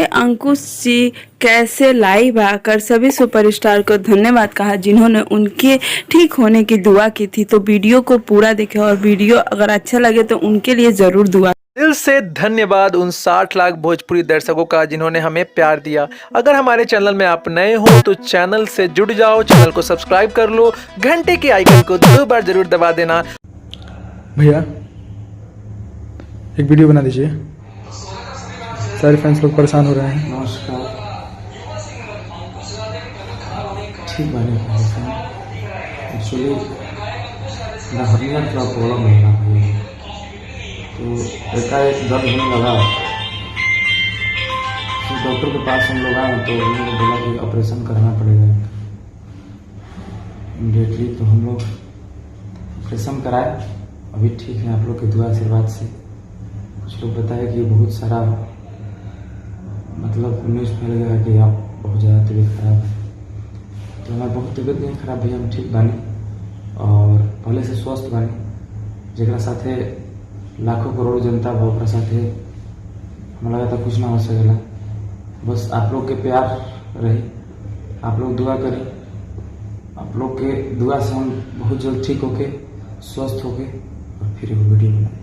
अंकुश जी कैसे लाइव आकर सभी सुपरस्टार को धन्यवाद कहा जिन्होंने उनके ठीक होने की दुआ की थी। तो वीडियो को पूरा देखें और वीडियो अगर अच्छा लगे तो उनके लिए जरूर दुआ। दिल से धन्यवाद उन 60 लाख भोजपुरी दर्शकों का जिन्होंने हमें प्यार दिया। अगर हमारे चैनल में आप नए हो तो चैनल से जुड़ जाओ, चैनल को सब्सक्राइब कर लो, घंटे के आइकन को 2 बार जरूर दबा देना। भैया एक वीडियो बना दीजिए, सारे फैंस लोग परेशान हो रहे हैं। नमस्कार। ठीक बानी एक्चुअली हर्निया थोड़ा प्रॉब्लम है ना भाई, तो एकाएक दर्द होने लगा। तो डॉक्टर के पास हम लोग आए तो उन्होंने बोला कि ऑपरेशन करना पड़ेगा इमीडिएटली। तो हम लोग ऑपरेशन कराए, अभी ठीक है आप लोग की दुआ आशीर्वाद से। कुछ लोग बताए कि बहुत सारा मतलब न्यूज़ फैल गया कि आप बहुत ज़्यादा तबीयत खराब है। तो हमारी बहुत तबीयत नहीं खराब भैया, हम ठीक बानी और पहले से स्वस्थ बानी। जरा साथे लाखों करोड़ जनता बा साथे हमें लगा था कुछ ना हो सकेला। बस आप लोग के प्यार रही, आप लोग दुआ करें। आप लोग के दुआ से हम बहुत जल्द ठीक होके स्वस्थ होके और फिर वीडियो बनाए।